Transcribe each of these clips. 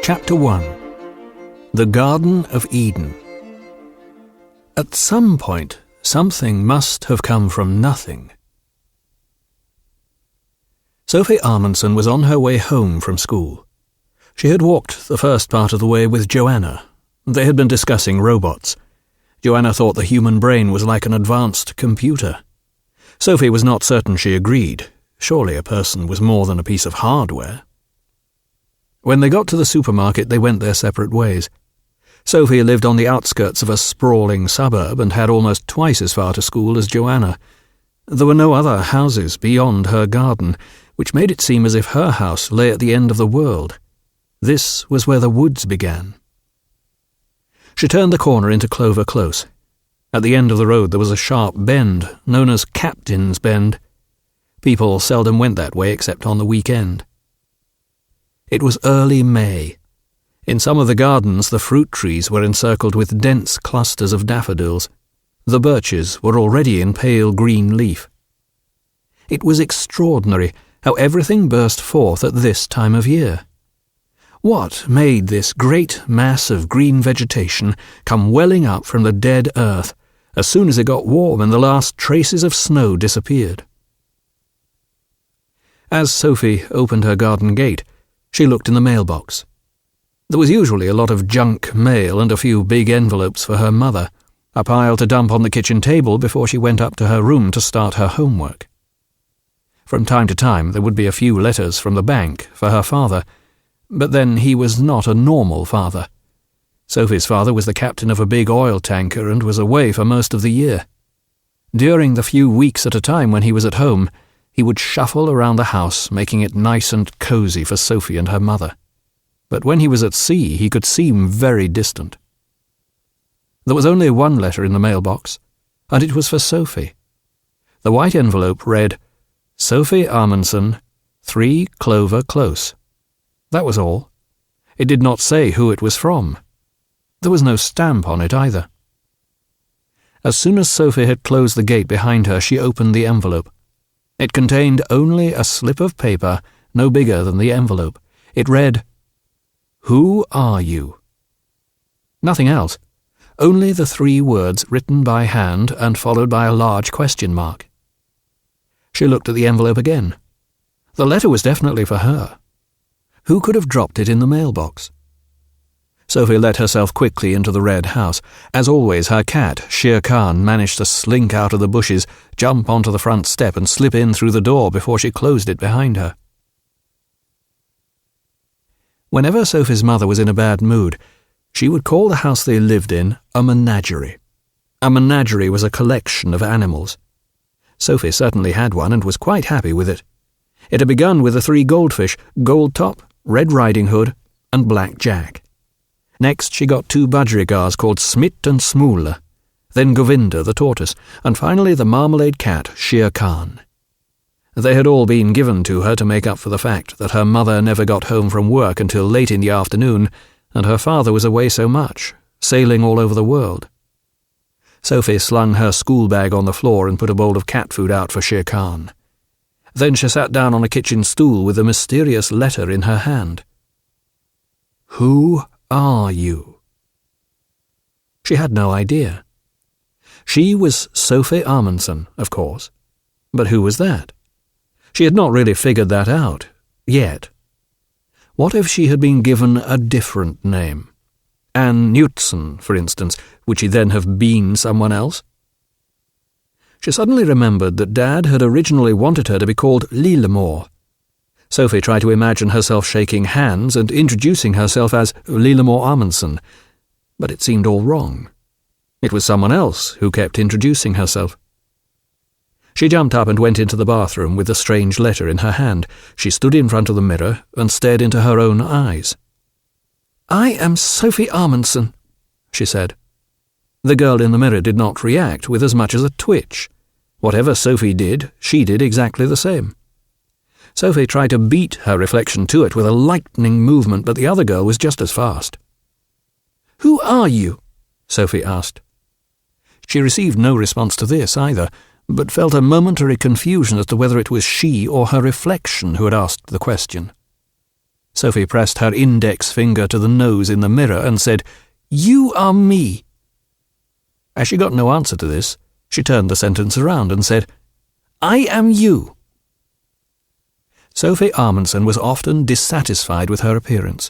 Chapter 1. The Garden of Eden. At some point, something must have come from nothing. Sophie Amundsen was on her way home from school. She had walked the first part of the way with Joanna. They had been discussing robots. Joanna thought the human brain was like an advanced computer. Sophie was not certain she agreed. Surely a person was more than a piece of hardware. When they got to the supermarket, they went their separate ways. Sophie lived on the outskirts of a sprawling suburb and had almost twice as far to school as Joanna. There were no other houses beyond her garden, which made it seem as if her house lay at the end of the world. This was where the woods began. She turned the corner into Clover Close. At the end of the road there was a sharp bend, known as Captain's Bend. People seldom went that way except on the weekend. It was early May. In some of the gardens the fruit trees were encircled with dense clusters of daffodils. The birches were already in pale green leaf. It was extraordinary how everything burst forth at this time of year. What made this great mass of green vegetation come welling up from the dead earth as soon as it got warm and the last traces of snow disappeared? As Sophie opened her garden gate, she looked in the mailbox. There was usually a lot of junk mail and a few big envelopes for her mother, a pile to dump on the kitchen table before she went up to her room to start her homework. From time to time there would be a few letters from the bank for her father, but then he was not a normal father. Sophie's father was the captain of a big oil tanker and was away for most of the year. During the few weeks at a time when he was at home, he would shuffle around the house, making it nice and cosy for Sophie and her mother. But when he was at sea, he could seem very distant. There was only one letter in the mailbox, and it was for Sophie. The white envelope read, Sophie Amundsen, 3 Clover Close. That was all. It did not say who it was from. There was no stamp on it either. As soon as Sophie had closed the gate behind her, she opened the envelope. It contained only a slip of paper, no bigger than the envelope. It read, Who are you? Nothing else. Only the 3 words written by hand and followed by a large question mark. She looked at the envelope again. The letter was definitely for her. Who could have dropped it in the mailbox? Sophie let herself quickly into the red house. As always, her cat, Shere Khan, managed to slink out of the bushes, jump onto the front step and slip in through the door before she closed it behind her. Whenever Sophie's mother was in a bad mood, she would call the house they lived in a menagerie. A menagerie was a collection of animals. Sophie certainly had one and was quite happy with it. It had begun with the 3 goldfish, Goldtop, Red Riding Hood, and Black Jack. Next she got 2 budgerigars called Smit and Smoole, then Govinda the tortoise, and finally the marmalade cat, Shere Khan. They had all been given to her to make up for the fact that her mother never got home from work until late in the afternoon, and her father was away so much, sailing all over the world. Sophie slung her school bag on the floor and put a bowl of cat food out for Shere Khan. Then she sat down on a kitchen stool with a mysterious letter in her hand. Who are you? She had no idea. She was Sophie Amundsen, of course. But who was that? She had not really figured that out, yet. What if she had been given a different name? Anne Knutsen, for instance. Would she then have been someone else? She suddenly remembered that Dad had originally wanted her to be called Lillemor. Sophie tried to imagine herself shaking hands and introducing herself as Lillemor Amundsen, but it seemed all wrong. It was someone else who kept introducing herself. She jumped up and went into the bathroom with the strange letter in her hand. She stood in front of the mirror and stared into her own eyes. I am Sophie Amundsen, she said. The girl in the mirror did not react with as much as a twitch. Whatever Sophie did, she did exactly the same. Sophie tried to beat her reflection to it with a lightning movement, but the other girl was just as fast. Who are you? Sophie asked. She received no response to this either, but felt a momentary confusion as to whether it was she or her reflection who had asked the question. Sophie pressed her index finger to the nose in the mirror and said, "You are me." As she got no answer to this, she turned the sentence around and said, "I am you." Sophie Amundsen was often dissatisfied with her appearance.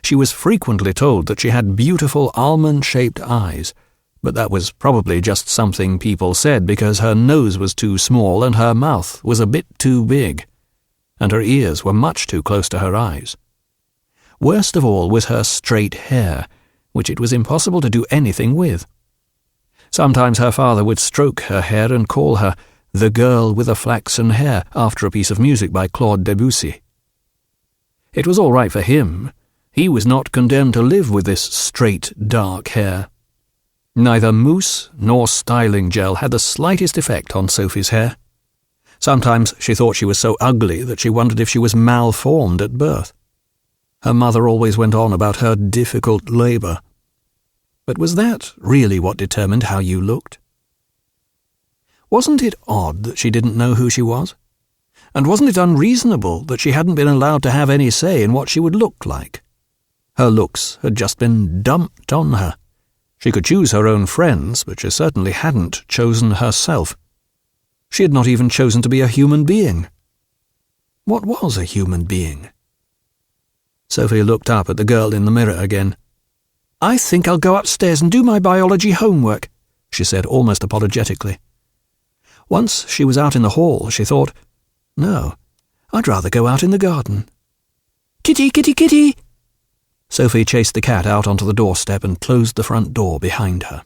She was frequently told that she had beautiful almond-shaped eyes, but that was probably just something people said because her nose was too small and her mouth was a bit too big, and her ears were much too close to her eyes. Worst of all was her straight hair, which it was impossible to do anything with. Sometimes her father would stroke her hair and call her "the girl with the flaxen hair" after a piece of music by Claude Debussy. It was all right for him. He was not condemned to live with this straight, dark hair. Neither mousse nor styling gel had the slightest effect on Sophie's hair. Sometimes she thought she was so ugly that she wondered if she was malformed at birth. Her mother always went on about her difficult labour. But was that really what determined how you looked? Wasn't it odd that she didn't know who she was? And wasn't it unreasonable that she hadn't been allowed to have any say in what she would look like? Her looks had just been dumped on her. She could choose her own friends, but she certainly hadn't chosen herself. She had not even chosen to be a human being. What was a human being? Sophie looked up at the girl in the mirror again. "I think I'll go upstairs and do my biology homework," she said almost apologetically. Once she was out in the hall, she thought, "No, I'd rather go out in the garden." "Kitty, kitty, kitty!" Sophie chased the cat out onto the doorstep and closed the front door behind her.